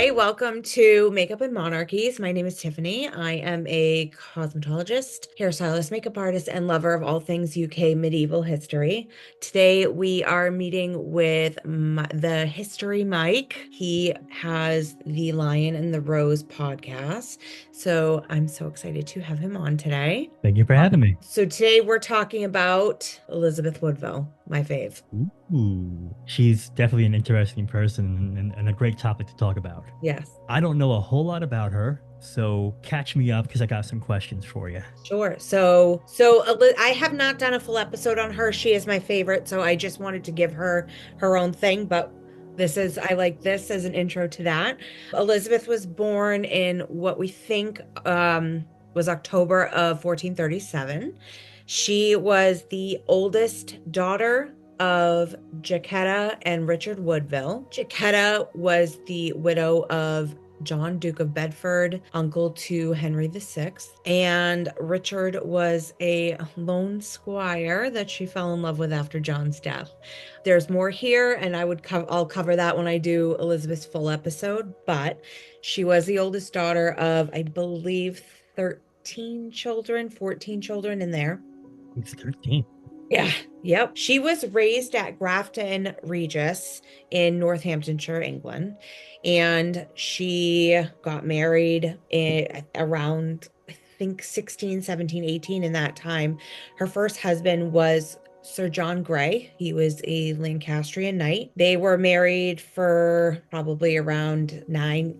Hi, welcome to Makeup and Monarchies. My name is Tiffany. I am a cosmetologist, hairstylist, makeup artist, and lover of all things UK medieval history. Today, we are meeting with the History Mike. He has the Lion and the Rose podcast. So I'm so excited to have him on today. Thank you for having me. So today, we're talking about Elizabeth Woodville, my fave. Ooh, she's definitely an interesting person and a great topic to talk about. Yes. I don't know a whole lot about her, so catch me up because I got some questions for you. Sure. I have not done a full episode on her. She is my favorite, so I just wanted to give her her own thing, but I like this as an intro to that. Elizabeth was born in what we think was October of 1437. She was the oldest daughter of Jacquetta and Richard Woodville. Jacquetta was the widow of John, Duke of Bedford, uncle to Henry VI. And Richard was a lone squire that she fell in love with after John's death. There's more here, and I'll cover that when I do Elizabeth's full episode. But she was the oldest daughter of, I believe, 13 children, 14 children in there. It's 13. Yeah, yep. She was raised at Grafton Regis in Northamptonshire, England, and she got married around, I think, 16, 17, 18 in that time. Her first husband was Sir John Grey. He was a Lancastrian knight. They were married for probably around 9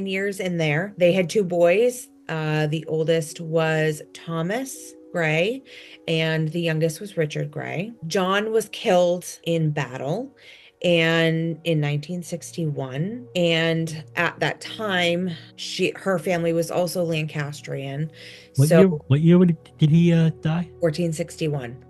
years in there. They had two boys. The oldest was Thomas Grey, and the youngest was Richard Grey. John was killed in battle and in 1961, and at that time her family was also Lancastrian. What So year? What year did he die? 1461.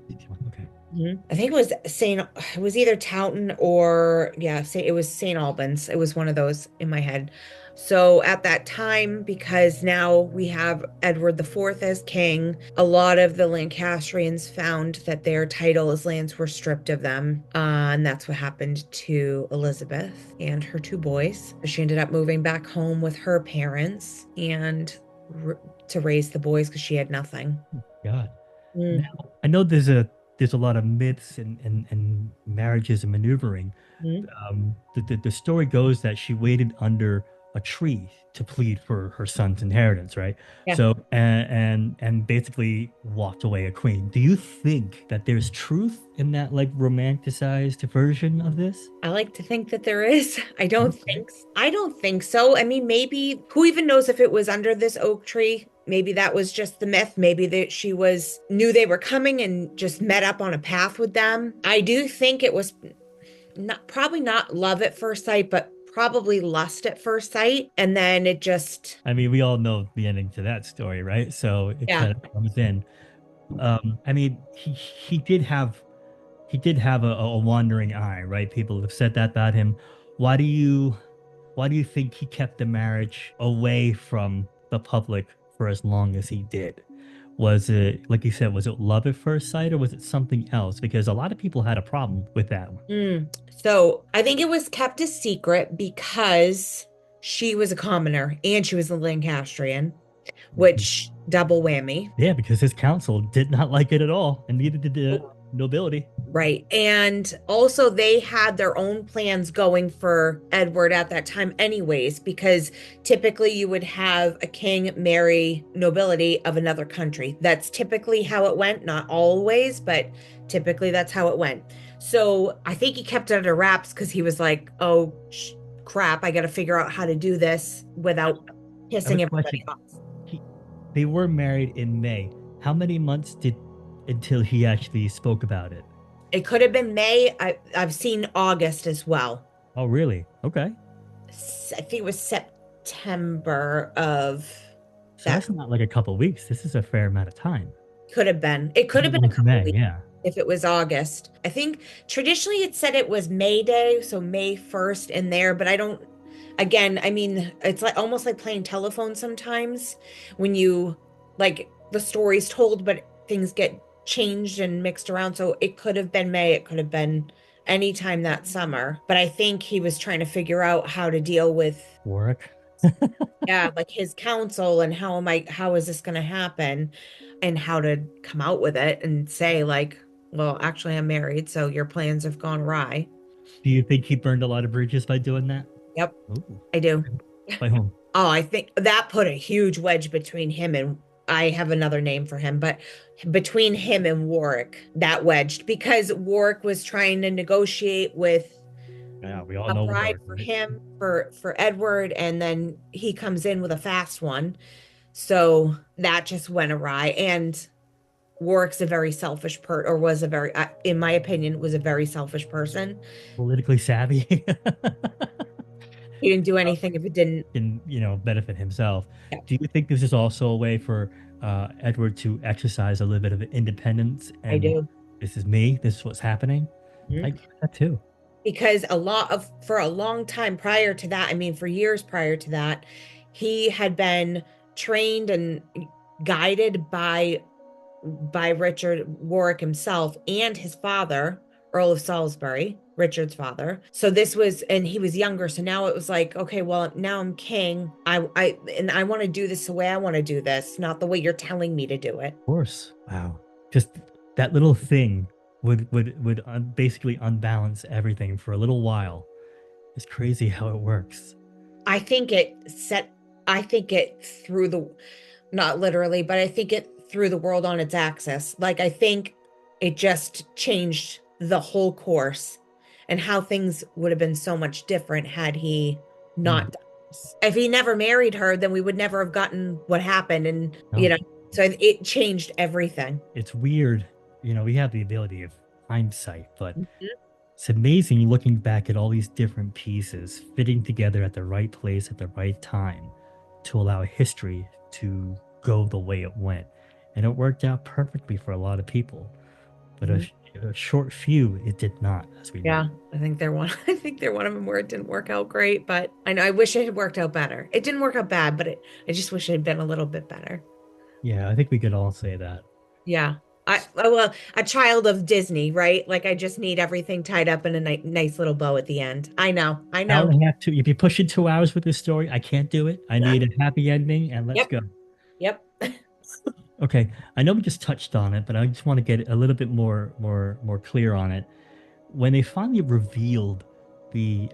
Okay. I think it was either Towton or, yeah, say it was St. Albans. It was one of those in my head. So at that time, because now we have Edward IV as king, a lot of the Lancastrians found that their titles, lands were stripped of them. And that's what happened to Elizabeth and her two boys. She ended up moving back home with her parents and to raise the boys because she had nothing. God. Mm. Now, I know there's a lot of myths and marriages and maneuvering. Mhm. The story goes that she waited under a tree to plead for her son's inheritance, right? Yeah. So and basically walked away a queen. Do you think that there's truth in that like romanticized version of this? I like to think that there is. Okay. I don't think so. I mean, maybe who even knows if it was under this oak tree? Maybe that was just the myth. Maybe that she was knew they were coming and just met up on a path with them. I do think it was probably not love at first sight, but probably lust at first sight. And then it just, I mean, we all know the ending to that story, right? So it yeah. kind of comes in. I mean, he did have a wandering eye, right? People have said that about him. Why do you why do you think he kept the marriage away from the public for as long as he did? Was it, like you said, was it love at first sight or was it something else? Because a lot of people had a problem with that one. So I think it was kept a secret because she was a commoner and she was a Lancastrian, which double whammy. Yeah, because his council did not like it at all, and neither did the nobility. Right. And also, they had their own plans going for Edward at that time, anyways, because typically you would have a king marry nobility of another country. That's typically how it went. Not always, but typically that's how it went. So I think he kept it under wraps because he was like, oh, crap, I got to figure out how to do this without I have a pissing everybody question. off. He, they were married in May. How many months did until he actually spoke about it? It could have been May. I've seen August as well. Oh, really? Okay. I think it was September of So that. that's not like a couple weeks. This is a fair amount of time. Could have been. It could have been a Into couple May, weeks yeah. if it was August. I think traditionally it said it was May Day, so May 1st in there, but I don't, again, I mean, it's like almost like playing telephone sometimes when you like the story's told, but things get changed and mixed around. So it could have been May, it could have been anytime that summer. But I think he was trying to figure out how to deal with, Warwick. yeah, like his counsel and how is this going to happen and how to come out with it and say, like, well, actually, I'm married, so your plans have gone awry. Do you think he burned a lot of bridges by doing that? Yep, Ooh. I do. By whom? Oh, I think that put a huge wedge between him and I have another name for him, but between him and Warwick, that wedged because Warwick was trying to negotiate with Yeah, we all a know bride Warwick, for right? him for Edward, and then he comes in with a fast one. So that just went awry. And Warwick's a very selfish or was a very, in my opinion, was a very selfish person. Politically savvy. He didn't do anything if it didn't. Can, benefit himself. Yeah, Do you think this is also a way for Edward to exercise a little bit of independence I and do. this is me, this is what's happening? I Mhm. get that too. Because for a long time prior to that, I mean, for years prior to that, he had been trained and guided by Richard Warwick himself and his father, Earl of Salisbury, Richard's father. So this was, and he was younger. So now it was like, okay, well, now I'm king. And I want to do this the way I want to do this, not the way you're telling me to do it. Of course. Wow. Just that little thing would basically unbalance everything for a little while. It's crazy how it works. I think it set, I think it threw not literally, but I think it threw the world on its axis. Like, I think it just changed the whole course and how things would have been so much different had he Mm. not done this. If he never married her, then we would never have gotten what happened. And, No, so it changed everything. it's weird. We have the ability of hindsight, but Mhm. it's amazing looking back at all these different pieces fitting together at the right place at the right time to allow history to go the way it went. And it worked out perfectly for a lot of people, but Mhm. a short few, it did not, as we know. Yeah, I think they're one. I think they're one of them where it didn't work out great, but I know I wish it had worked out better. It didn't work out bad, but I just wish it had been a little bit better. Yeah, I think we could all say that. Yeah. Well, a child of Disney, right? Like I just need everything tied up in a nice little bow at the end. I know. I Hour know. and a half, two. If you push it 2 hours with this story, I can't do it. I need a happy ending, and let's Yep. go. Yep. Okay, I know we just touched on it, but I just want to get a little bit more clear on it. When they finally revealed the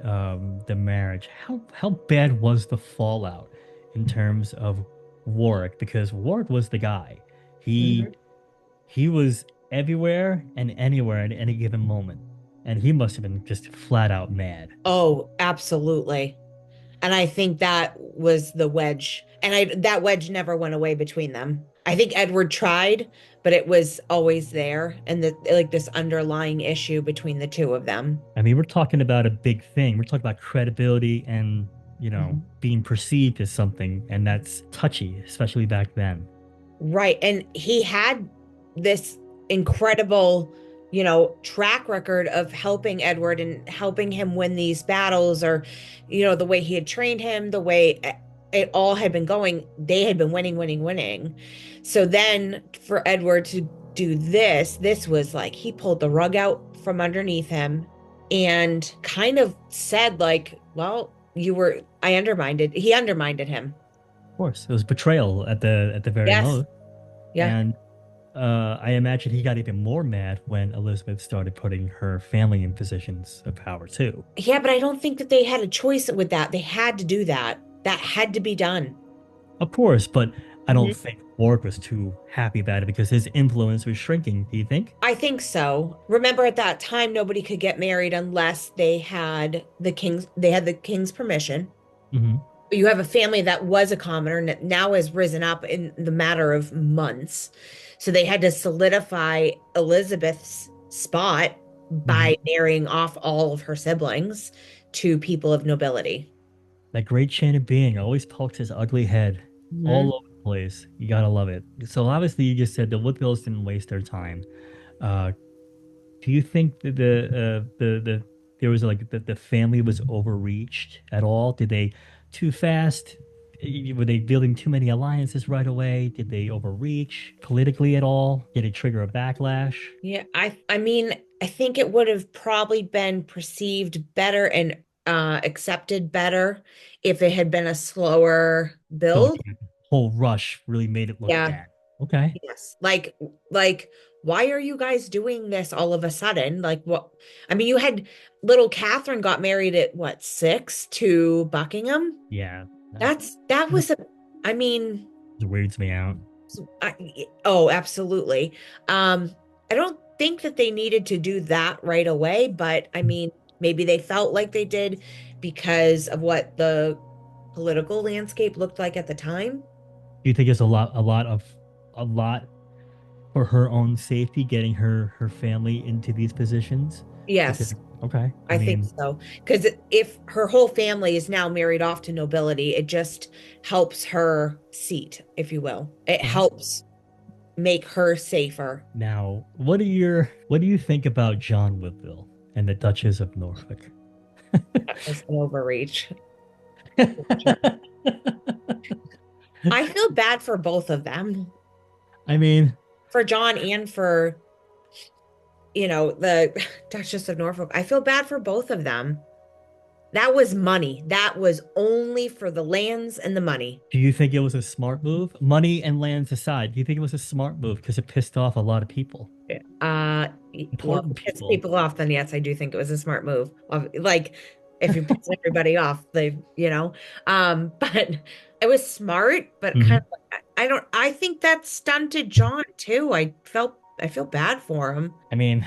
marriage, how bad was the fallout in terms of Warwick? Because Warwick was the guy. He Mhm. he was everywhere and anywhere at any given moment, and he must have been just flat out mad. Oh, absolutely. And I think that was the wedge. And that wedge never went away between them. I think Edward tried, but it was always there and like this underlying issue between the two of them. I mean, we're talking about a big thing. We're talking about credibility and, Mhm. being perceived as something, and that's touchy, especially back then. Right. And he had this incredible, track record of helping Edward and helping him win these battles, or, the way he had trained him, the way it all had been going. They had been winning, winning, winning. So then for Edward to do this was like he pulled the rug out from underneath him and kind of said, like, well, he undermined him. Of course, it was betrayal at the very Yes. most. Yeah. And I imagine he got even more mad when Elizabeth started putting her family in positions of power too. Yeah, but I don't think that they had a choice with that. They had to do that. That had to be done. Of course, but I don't Mhm. think Warwick was too happy about it because his influence was shrinking. Do you think? I think so. Remember at that time nobody could get married unless they had the king's permission. Hmm. You have a family that was a commoner and now has risen up in the matter of months. So they had to solidify Elizabeth's spot Hmm. by marrying off all of her siblings to people of nobility. That great chain of being always pokes his ugly head Mhm. all over the place. You gotta love it. So obviously, you just said the Woodvilles didn't waste their time. Uh, do you think that there was like the family was overreached at all? Did they too fast? Were they building too many alliances right away? Did they overreach politically at all? Did it trigger a backlash? Yeah, I mean, I think it would have probably been perceived better and accepted better if it had been a slower So build. the whole rush really made it look Yeah. bad. Okay. Yes. Like, why are you guys doing this all of a sudden? Like, what? I mean, you had little Catherine got married at what, 6 to Buckingham? Yeah. That, That that was a, I mean, weirds me out. oh, absolutely. I don't think that they needed to do that right away, but I mean, maybe they felt like they did because of what the political landscape looked like at the time. Do you think it's a lot for her own safety, getting her family into these positions? Because Yes. okay, I I think mean, so. Because if her whole family is now married off to nobility, it just helps her seat, if you will. It okay. helps make her safer. Now, what do you think about John Woodville and the Duchess of Norfolk? That was an overreach. I feel bad for both of them, I mean, for John and for, the Duchess of Norfolk. I feel bad for both of them. That was money. That was only for the lands and the money. do you think it was a smart move? Money and lands aside, do you think it was a smart move because it pissed off a lot of people, Well, important if it pisses people? people off, then yes, I do think it was a smart move. Like, if you piss everybody off, but it was smart, but kind Hmm. of, I think that stunted John too. I feel bad for him. I mean,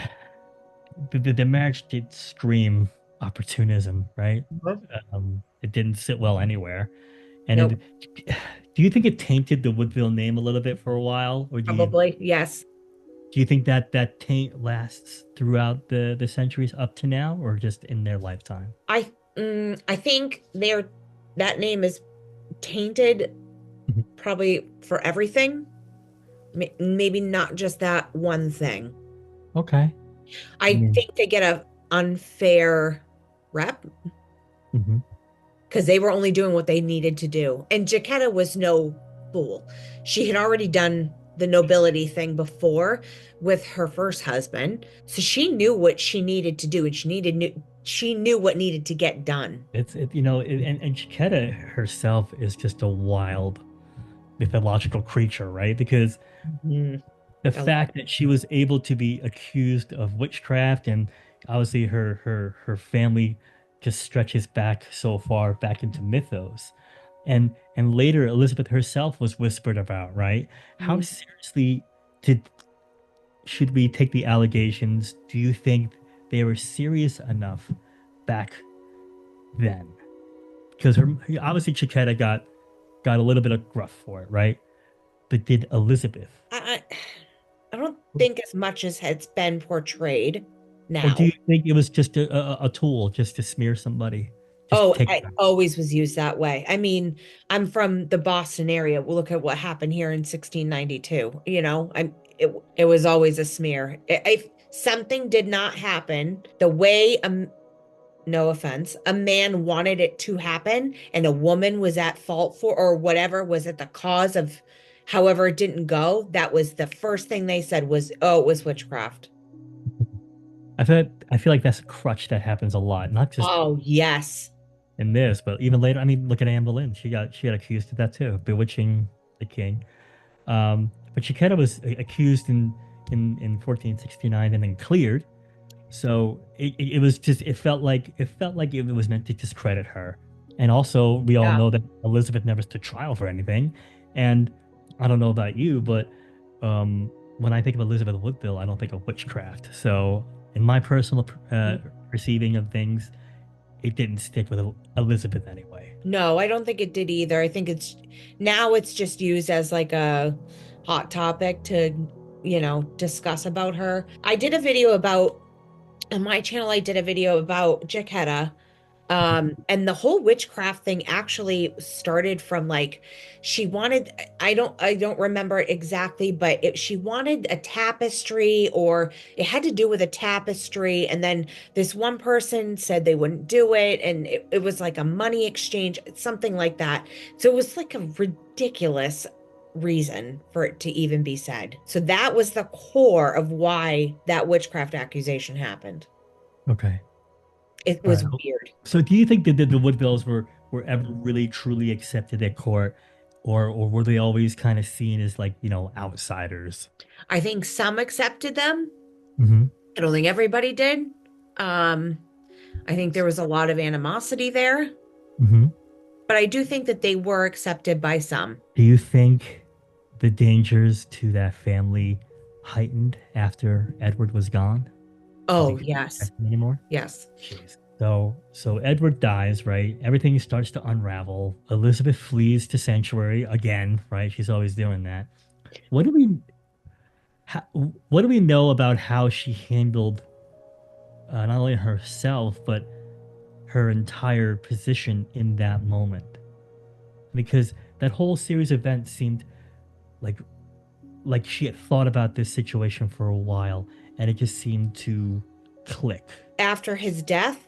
the marriage did scream opportunism, right? Mhm. It didn't sit well anywhere. And Nope, do you think it tainted the Woodville name a little bit for a while, or probably, yes. do you think that that taint lasts throughout the centuries up to now, or just in their lifetime? I think that name is tainted Mhm. probably for everything. Maybe not just that one thing. Okay. I I mean, think they get a unfair rep mhm. because they were only doing what they needed to do. And Jaquetta was no fool. She had already done the nobility thing before with her first husband. So she knew what she needed to do and she knew what needed to get done. And Chiquetta herself is just a wild mythological creature, right? Because Mhm. the A lot. fact that she was able to be accused of witchcraft, and obviously her family just stretches back so far back into mythos, and later Elizabeth herself was whispered about, right? How Mhm. seriously did should we take the allegations? Do you think they were serious enough back then? Because her obviously Chiquetta got a little bit of gruff for it, right? But did Elizabeth? I, I don't think as much as it's been portrayed Or do now. you think it was just a tool just to smear somebody, just to Oh, take it I out? always was used that way. I mean, I'm from the Boston area. We'll look at what happened here in 1692. It was always a smear. If something did not happen the way, no offense, a man wanted it to happen and a woman was at fault for, or whatever was at the cause of however it didn't go, that was the first thing they said was, oh, it was witchcraft. I feel like that's a crutch that happens a lot, not just Oh, yes. in this, but even later. I mean, look at Anne Boleyn. She got accused of that too, bewitching the king. But Chiquetta was accused in 1469 and then cleared. So it was just it felt like it was meant to discredit her. And also we all Yeah. know that Elizabeth never stood trial for anything. And I don't know about you, but when I think of Elizabeth Woodville, I don't think of witchcraft. So in my personal perceiving of things, it didn't stick with Elizabeth anyway. No, I don't think it did either. I think now it's just used as like a hot topic to, discuss about her. I did a video about on my channel, I did a video about Jaquetta. And the whole witchcraft thing actually started from like she wanted, I don't remember it exactly, but she wanted a tapestry, or it had to do with a tapestry, and then this one person said they wouldn't do it, and it was like a money exchange, something like that. So it was like a ridiculous reason for it to even be said. So that was the core of why that witchcraft accusation happened. Okay. It All was right. weird. So do you think that the Woodvilles were ever really truly accepted at court, or were they always kind of seen as like, outsiders? I think some accepted them. Mm-hmm. I don't think everybody did. Um, I think there was a lot of animosity there, Mm-hmm. but I do think that they were accepted by some. Do you think the dangers to that family heightened after Edward was gone? Did you Oh, couldn't yes. protect him anymore? Yes. Jeez. So Edward dies, right? Everything starts to unravel. Elizabeth flees to sanctuary again, right? She's always doing that. What do we how, what do we know about how she handled not only herself but her entire position in that moment? Because that whole series of events seemed like she had thought about this situation for a while, and it just seemed to click. After his death,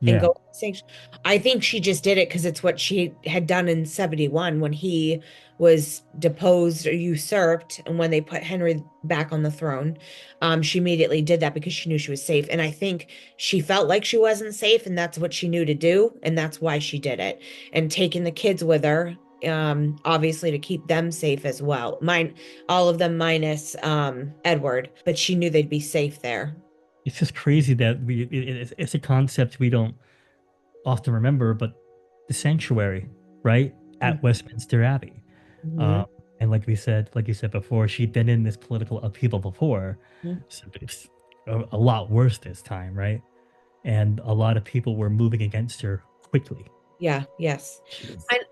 and Yeah. go extinction. I think she just did it because it's what she had done in 71 when he was deposed or usurped, and when they put Henry back on the throne. She immediately did that because she knew she was safe. And I think she felt like she wasn't safe, and that's what she knew to do, and that's why she did it. And taking the kids with her, obviously to keep them safe as well. Mine, all of them minus Edward, but she knew they'd be safe there. It's just crazy that it's a concept we don't often remember, but the sanctuary, right, at Westminster Abbey. Mhm. Um, and like you said before, she'd been in this political upheaval before, Mhm. so it's a lot worse this time, right? And a lot of people were moving against her quickly. Yeah, yes. Jeez. And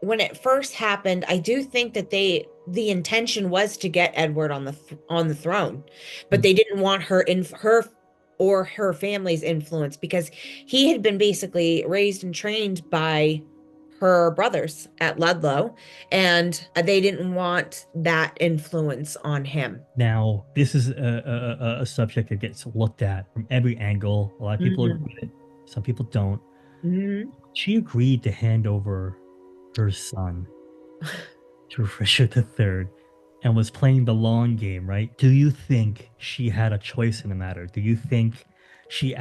when it first happened, I do think that the intention was to get Edward on on the throne, but Mm. they didn't want her or her family's influence because he had been basically raised and trained by her brothers at Ludlow, and they didn't want that influence on him. Now, this is a subject that gets looked at from every angle. A lot of people agree Mhm. with it, some people don't. Mhm. She agreed to hand over her son to Richard III and was playing the long game, right? Do you think she had a choice in the matter? Do you think she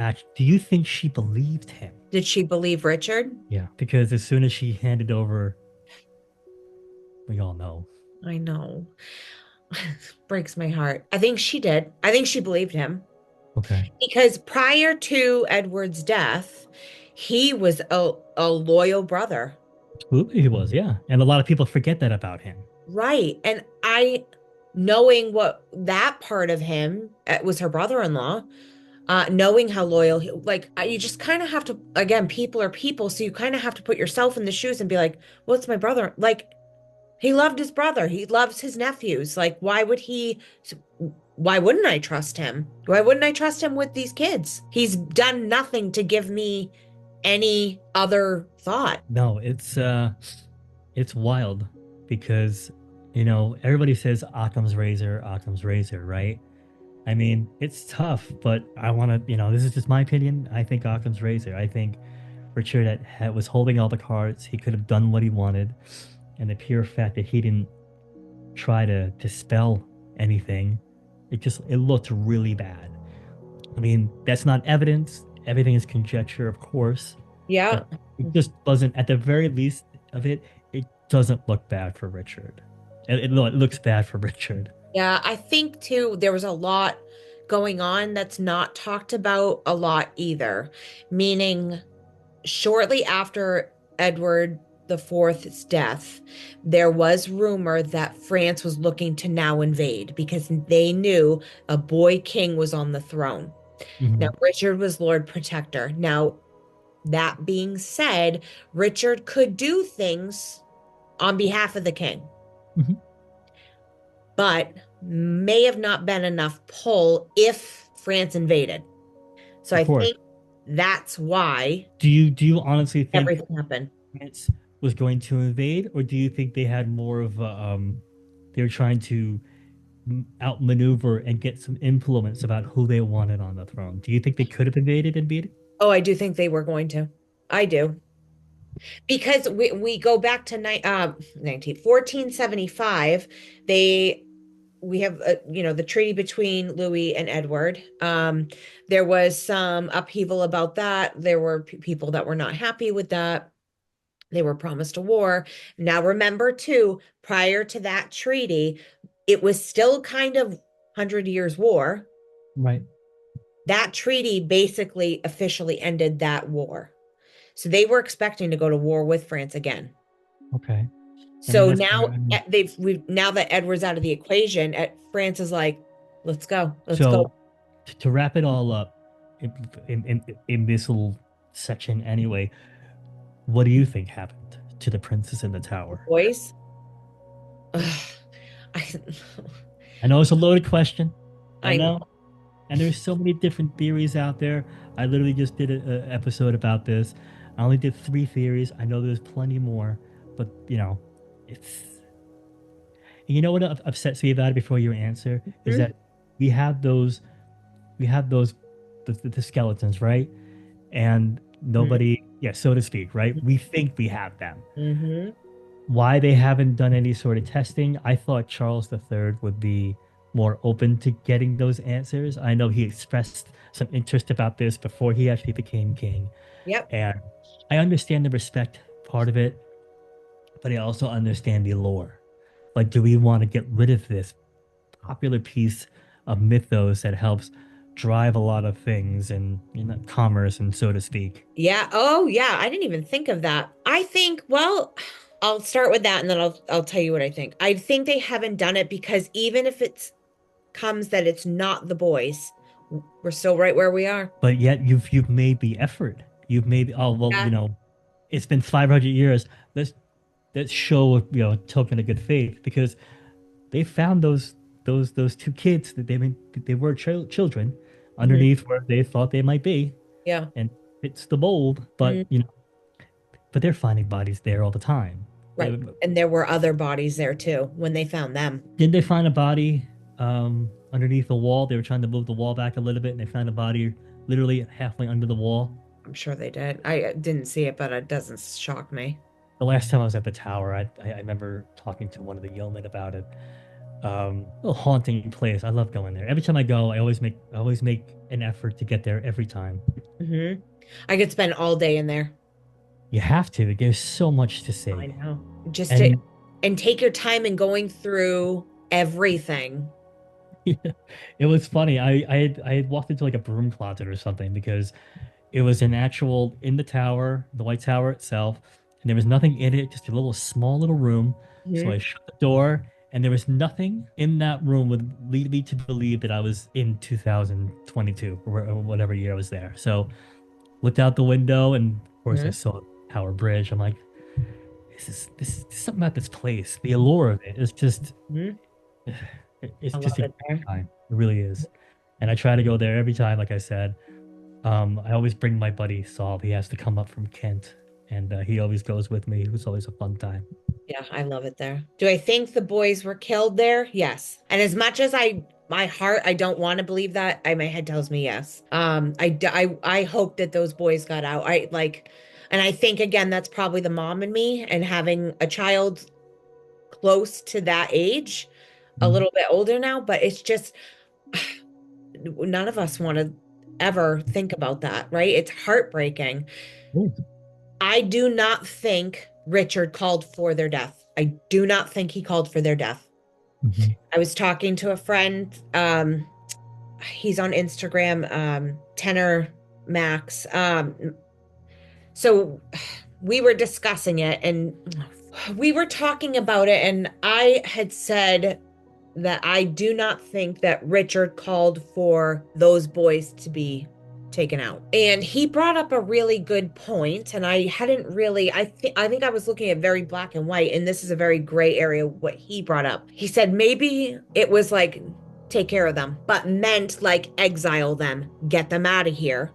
believed him? Did she believe Richard? Yeah, because as soon as she handed over, we all know. I know. Breaks my heart. I think she did. I think she believed him. Okay. Because prior to Edward's death, he was a loyal brother. Absolutely he was, yeah. And a lot of people forget that about him. Right. And knowing what that part of him was her brother-in-law, knowing how loyal you just kind of have to, again, people are people. So you kind of have to put yourself in the shoes and be like, well, it's my brother. Like, he loved his brother. He loves his nephews. Like, why wouldn't I trust him? Why wouldn't I trust him with these kids? He's done nothing to give me any other thought. No, it's wild because everybody says Occam's razor, right? I mean, it's tough, but I want to, this is just my opinion. I think Occam's razor. I think Richard was holding all the cards. He could have done what he wanted, and the pure fact that he didn't try to dispel anything, it looked really bad. I mean, that's not evidence. Everything is conjecture, of course, Yeah. but it just doesn't. At the very least of it, it doesn't look bad for Richard. It looks bad for Richard. Yeah, I think too, there was a lot going on that's not talked about a lot either. Meaning, shortly after Edward the Fourth's death, there was rumor that France was looking to now invade because they knew a boy king was on the throne. Now, Hmm. Richard was Lord Protector. Now, that being said, Richard could do things on behalf of the king, Hmm. but may have not been enough pull if France invaded. So Of I course. think that's why Do you honestly think everything happened. France was going to invade, or do you think they had more of they were trying to outmaneuver and get some influence about who they wanted on the throne? Do you think they could have invaded and beat it? Oh, I do think they were going to. I do. because we go back to 1475. They we have the treaty between Louis and Edward. There was some upheaval about that. There were people that were not happy with that. They were promised a war. Now remember too, prior to that treaty, it was still kind of 100 Years' War. Right. That treaty basically officially ended that war. So they were expecting to go to war with France again. Okay. I mean, So that's fair. now now that Edward's out of the equation, France is like, let's go, let's go. So to wrap it all up in this little section anyway, what do you think happened to the princess in the tower? Boys. Ugh, I, I know it's a loaded question. I I know. And there's so many different theories out there. I literally just did an episode about this. I only did 3 theories. I know there's plenty more, but it's you know what upsets me about it before you answer is hmm that we have those the skeletons, right? And nobody, yeah, so to speak, right? We think we have them. hmm Why they haven't done any sort of testing? I thought Charles III would be more open to getting those answers. I know he expressed some interest about this before he actually became king, Yep. and I understand the respect part of it, but I also understand the lore. Like, do we want to get rid of this popular piece of mythos that helps drive a lot of things and commerce and so to speak? Yeah. Oh, yeah. I didn't even think of that. I think, well, I'll start with that and then I'll tell you what I think. I think they haven't done it because even if it's comes that it's not the boys, we're still right where we are. But yet you've made the effort. You've made, oh well, Yeah. it's been 500 years. Let's show a token of good faith because they found those 2 kids that they were children hmm underneath where they thought they might be, Yeah. and it's the mold. But Mhm. but they're finding bodies there all the time. Right. And there were other bodies there too when they found them. Did they find a body underneath the wall? They were trying to move the wall back a little bit, and they found a body literally halfway under the wall. I'm sure they did. I didn't see it, but it doesn't shock me. The last time I was at the tower, I remember talking to one of the yeomen about it. A haunting place. I love going there. Every time I go, I always make an effort to get there every time. hmm I could spend all day in there. You have to. There's so much to I see. know. Just to And and take your time in going through everything. it was funny. I had walked into like a broom closet or something because it was an actual in the tower, the White Tower itself, and there was nothing in it, just a little small little room. So I hmm shut the door, and there was nothing in that room would lead me to believe that I was in 2022 or whatever year I was there. So looked out the window, and of course I hmm saw Tower Bridge. I'm like, this is something about this place. The allure of it is just hmm it's I love just a it great there. time. It really is. And I try to go there every time, like I said. I always bring my buddy Saul. He has to come up from Kent, and he always goes with me. It was always a fun time. Yeah, I love it there. Do I think the boys were killed there? Yes. And as much as my heart, I don't want to believe that, my head tells me yes. I hope that those boys got out. And I think again, that's probably the mom in me and having a child close to that age, a Mhm. little bit older now, but it's just none of us want to ever think about that, right? It's heartbreaking. Cool. I do not think Richard called for their death. I do not think he called for their death. Mhm. I was talking to a friend. He's on Instagram, Tenor Max. So we were discussing it and we were talking about it, and I had said that I do not think that Richard called for those boys to be taken out. And he brought up a really good point, and I hadn't really I think I was looking at very black and white, and this is a very gray area what he brought up. He said maybe it was like take care of them, but meant like exile them, get them out of here,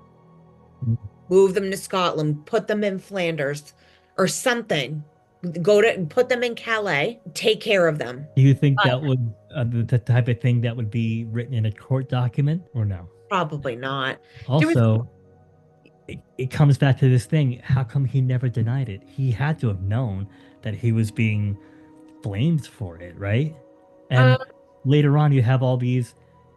move them to Scotland, put them in Flanders or something. Go to put them in Calais, take care of them. Do you think But that would the type of thing that would be written in a court document or no? probably not. There was Also, it comes back to this thing. How come he never denied it? He had to have known that he was being blamed for it, right? Um, And later on, you have all these,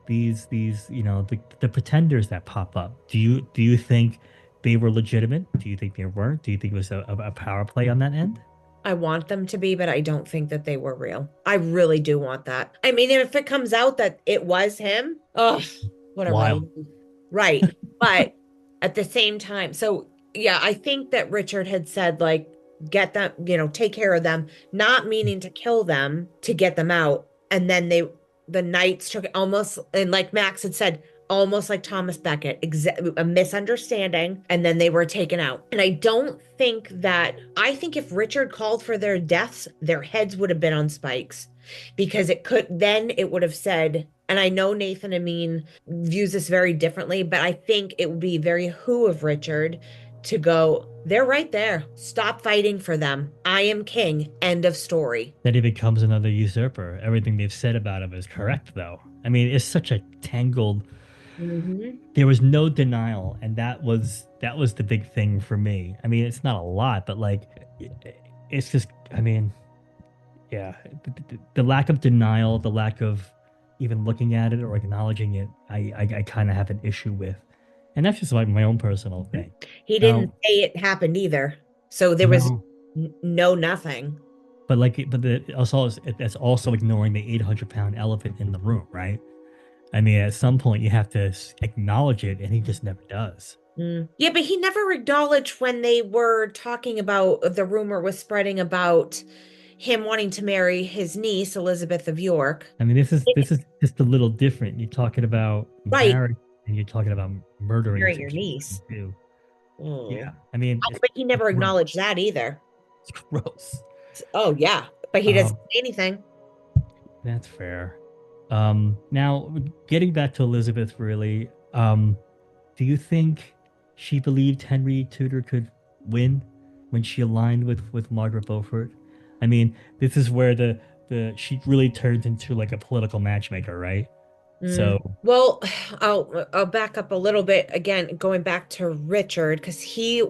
the pretenders that pop up. Do you think they were legitimate? Do you think they weren't? Do you think it was a power play on that end? I want them to be, but I don't think that they were real. I really do want that. I mean, if it comes out that it was him, oh, what a Wild. relief. Right. But at the same time, so yeah, I think that Richard had said, like, get them, take care of them, not meaning to kill them to get them out. And then the knights took it almost, and like Max had said, almost like Thomas Becket, a misunderstanding, and then they were taken out. And I think if Richard called for their deaths, their heads would have been on spikes because it would have said, and I know Nathan Amin views this very differently, but I think it would be very who of Richard to go, they're right there. Stop fighting for them. I am king. End of story. That he becomes another usurper. Everything they've said about him is correct, though. I mean, it's such a tangled. Hmm. There was no denial, and that was the big thing for me. I mean, it's not a lot, but like, it's just. I mean, yeah, the lack of denial, the lack of even looking at it or acknowledging it, I kind of have an issue with, and that's just like my own personal thing. He didn't Now, say it happened either. So there was no, no nothing. but like, also that's also ignoring the 800-pound elephant in the room, right? I mean, at some point you have to acknowledge it, and he just never does. Mm. Yeah, but he never acknowledged when they were talking about the rumor was spreading about him wanting to marry his niece, Elizabeth of York. I mean, this is just a little different. You're talking about Right, marriage, and you're talking about murdering marry two your niece. children too. Mm. Yeah, I mean, But he it's never gross. acknowledged that either. It's gross. Oh, yeah. But he doesn't Um, say anything. that's fair. Now getting back to Elizabeth, really, do you think she believed Henry Tudor could win when she aligned with Margaret Beaufort? I mean, this is where the she really turns into like a political matchmaker, right? Mm. So, Well, I'll back up a little bit again, going back to Richard, because it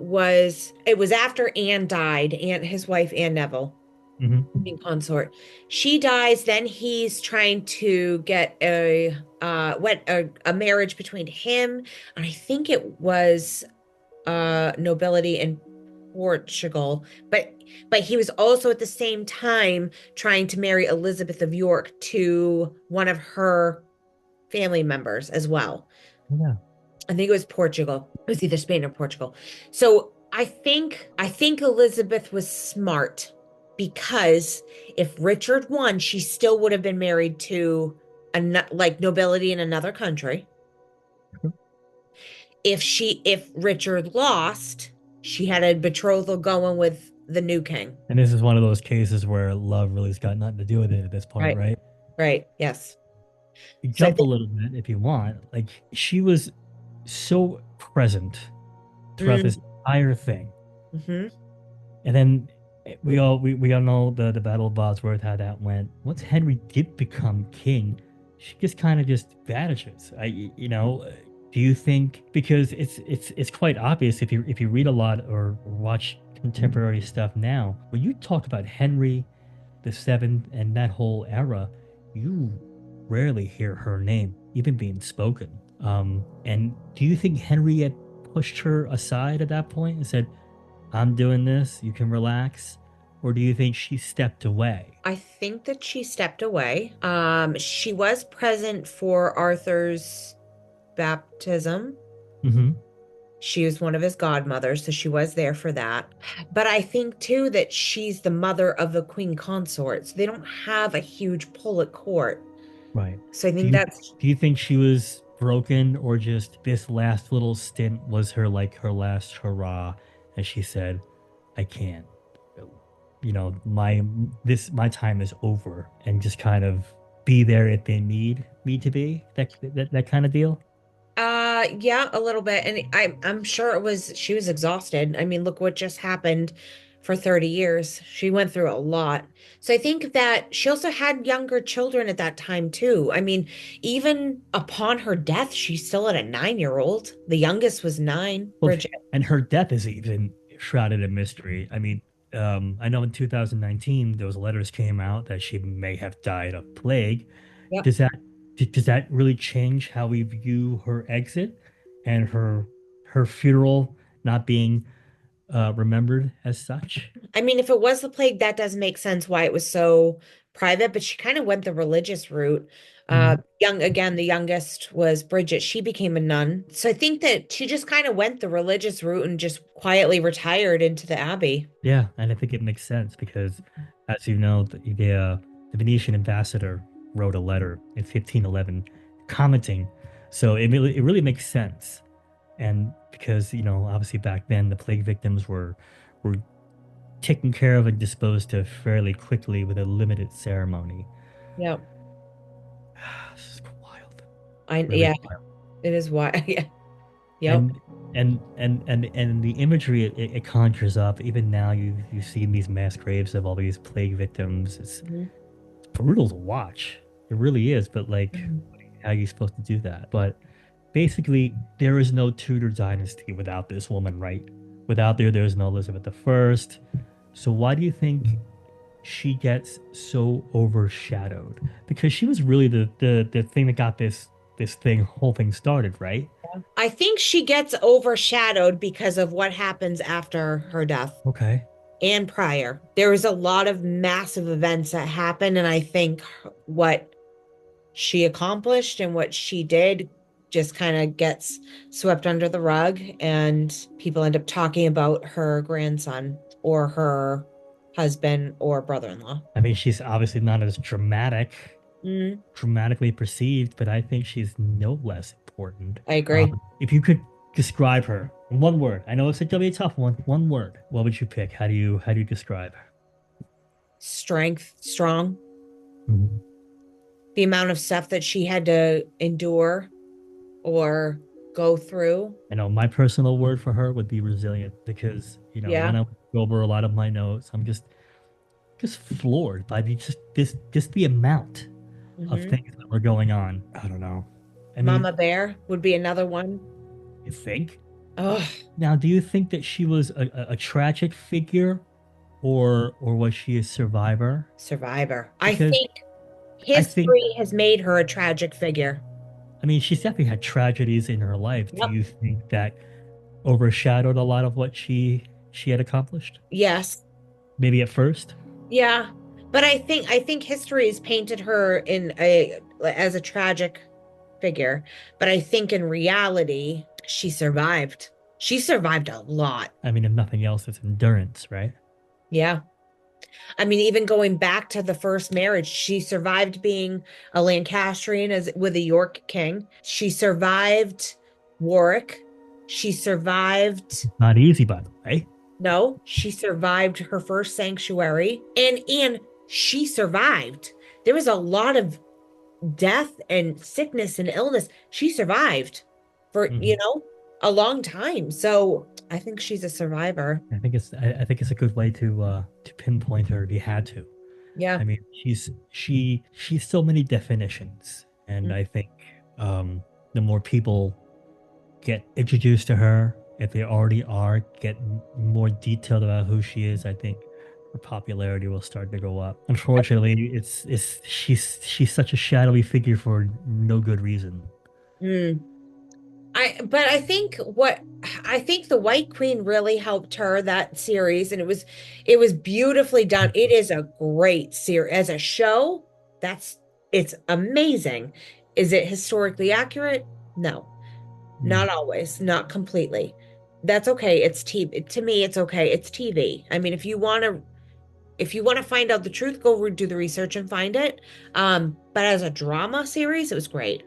was after Anne died, his wife, Anne Neville, mhm. Queen consort. She dies, then he's trying to get a marriage between him, and I think it was nobility in Portugal, but he was also at the same time trying to marry Elizabeth of York to one of her family members as well. Yeah. I think it was Portugal. It was either Spain or Portugal. So I think Elizabeth was smart because if Richard won, she still would have been married to like nobility in another country. If Richard lost, she had a betrothal going with the new king. And this is one of those cases where love really's got nothing to do with it at this point, Right. right? Right. Yes. You So I jump a think. little bit if you want. Like she was so present throughout this Mm, entire thing. mhm. And then we all know the Battle of Bosworth, how that went. Once Henry did become king, she just kind of just vanishes. Do you think, because it's quite obvious if you read a lot or watch contemporary stuff now, when you talk about Henry the Seventh and that whole era, you rarely hear her name even being spoken. And do you think Henry had pushed her aside at that point and said, I'm doing this, you can relax? Or do you think she stepped away? I think that she stepped away. She was present for Arthur's baptism. Hmm. She was one of his godmothers, so she was there for that. But I think too that she's the mother of the queen consort, so they don't have a huge pull at court. Right. So I Do think you that's do you think she was broken, or just this last little stint was her last hurrah, and she said, I can't. My time is over, and just kind of be there if they need me to be, that kind of deal. yeah, a little bit. And I'm sure she was exhausted. I mean, look what just happened. for 30 years. She went through a lot. So I think that she also had younger children at that time too. I mean, even upon her death, she still had a 9-year-old. The youngest was 9, Well, Bridget. and her death is even shrouded in mystery. I mean, I know in 2019 those letters came out that she may have died of plague. Yep. Does that does that really change how we view her exit and her funeral not being remembered as such? I mean, if it was the plague, that does make sense why it was so private, but she kind of went the religious route. Mhm. The youngest was Bridget. She became a nun. So I think that she just kind of went the religious route and just quietly retired into the abbey. Yeah, and I think it makes sense because, as you know, the Venetian ambassador wrote a letter in 1511 commenting. So it really makes sense. And because, obviously back then the plague victims were taken care of and disposed of fairly quickly with a limited ceremony. Yeah. This is wild, really Yeah, wild. it is why. Yeah. Yep. And and the imagery it conjures up, even now you see these mass graves of all these plague victims. It's Mhm. brutal to watch. It really is, but like, Mhm. how are you supposed to do that? But basically, there is no Tudor dynasty without this woman, right? Without there's no Elizabeth the First. So why do you think she gets so overshadowed? Because she was really the thing that got this whole thing started, right? I think she gets overshadowed because of what happens after her death Okay. and prior. There was a lot of massive events that happened, and I think what she accomplished and what she did just kind of gets swept under the rug, and people end up talking about her grandson or her husband or brother-in-law. I mean, she's obviously not as Mm, dramatically perceived, but I think she's no less important. I agree. If you could describe her in one word, I know it's gonna be a tough one. One word, what would you pick? How do you describe her? Strength, strong. Mhm. The amount of stuff that she had to endure or go through. I know my personal word for her would be resilient because Yeah. when I go over a lot of my notes, I'm just floored by just the amount of Hmm. things that were going on. I don't know. I mean, Mama Bear would be another one. you think? Oh, Now, do you think that she was a tragic figure, or was she a survivor? Survivor. I Because think I think, history has made her a tragic figure. I mean, she's definitely had tragedies in her life. Do Yep. you think that overshadowed a lot of what she had accomplished? Yes. Maybe at first. Yeah. But I think history has painted her in a as a tragic figure. But I think in reality, she survived. She survived a lot. I mean, if nothing else, it's endurance, right? Yeah. I mean, even going back to the first marriage, she survived being a Lancastrian as with a York king. She survived Warwick. She survived, Not easy, by the way. no, she survived her first sanctuary, and she survived. There was a lot of death and sickness and illness. She survived for, Mhm. a long time. So I think she's a survivor. I think it's a good way to pinpoint her if you had to. Yeah. I mean, she's so many definitions, and I think the more people get introduced to her, if they already are, get more detailed about who she is, I think her popularity will start to go up. Unfortunately, it's she's such a shadowy figure for no good reason. Mm. But I think the White Queen really helped her that series, and it was beautifully done. It is a great series as a show. That's it's amazing. Is it historically accurate? No, Mm. not always, not completely. That's okay. It's TV. To me, it's okay. It's TV. I mean, if you want to find out the truth, go do the research and find it. But as a drama series, it was great.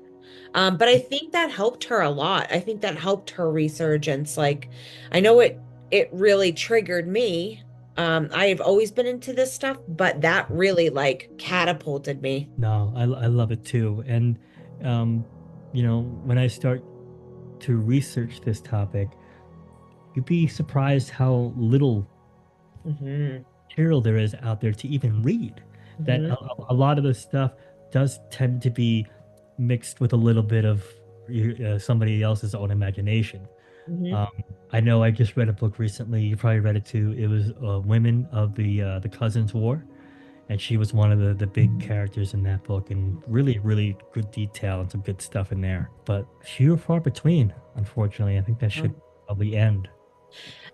But I think that helped her a lot. I think that helped her resurgence. Like, I know it really triggered me. I have always been into this stuff, but that really like catapulted me. No, I love it too. And um, when I start to research this topic, you'd be surprised how little Hmm. material there is out there to even read. That Hmm. a lot of the stuff does tend to be mixed with a little bit of somebody else's own imagination. Hmm. Um, I know I just read a book recently. You probably read it too. It was Women of the Cousins War, and she was one of the big characters in that book, and really really good detail and some good stuff in there. But few and far between, unfortunately. I think that should probably end.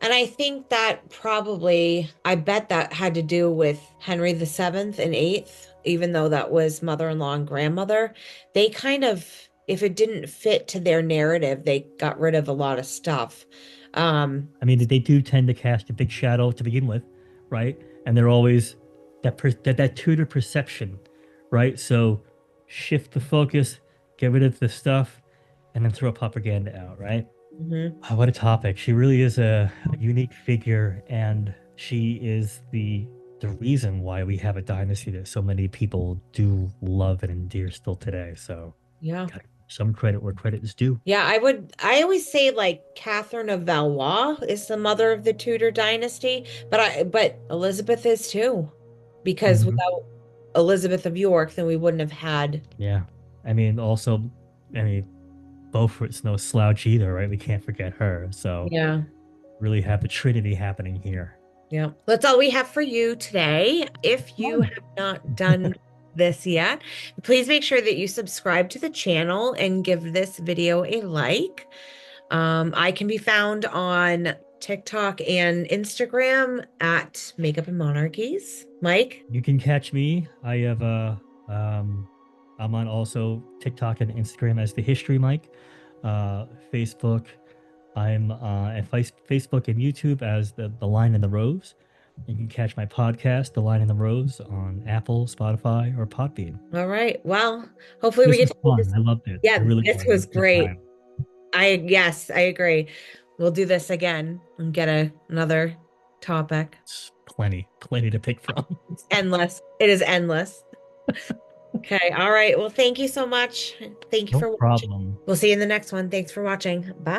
And I think that probably, I bet that had to do with Henry the Seventh and Eighth, even though that was mother-in-law and grandmother. They kind of, if it didn't fit to their narrative, they got rid of a lot of stuff. Um, I mean, they do tend to cast a big shadow to begin with, right? And they're always that Tudor perception, right? So shift the focus, get rid of the stuff, and then throw propaganda out, right? mhm. Wow, what a topic. She really is a unique figure, and she is the reason why we have a dynasty that so many people do love and endear still today. So, Yeah. gotta give some credit where credit is due. Yeah, I always say like Catherine of Valois is the mother of the Tudor dynasty, but Elizabeth is too. Because Mhm. without Elizabeth of York, then we wouldn't have had. Yeah. I mean, also, I mean, Beaufort's no slouch either, right? We can't forget her. So, Yeah. really have the Trinity happening here. Yeah. That's all we have for you today. If you Oh. have not done this yet, please make sure that you subscribe to the channel and give this video a like. I can be found on TikTok and Instagram at Makeup and Monarchies. Mike? You can catch me. I have um I'm on also TikTok and Instagram as the History Mike. Facebook, I'm at Facebook and YouTube as the Line in the Rose. You can catch my podcast, The Line in the Rose, on Apple, Spotify, or Podbean. All right. Well, hopefully we This get was to do fun. this. I loved it. I Yeah, really this was. It was was a good great. time. Yes, I agree. We'll do this again and get another topic. It's plenty to pick from. It's endless. It is endless. Okay. All right. Well, thank you so much. Thank you No for watching. problem. We'll see you in the next one. Thanks for watching. Bye.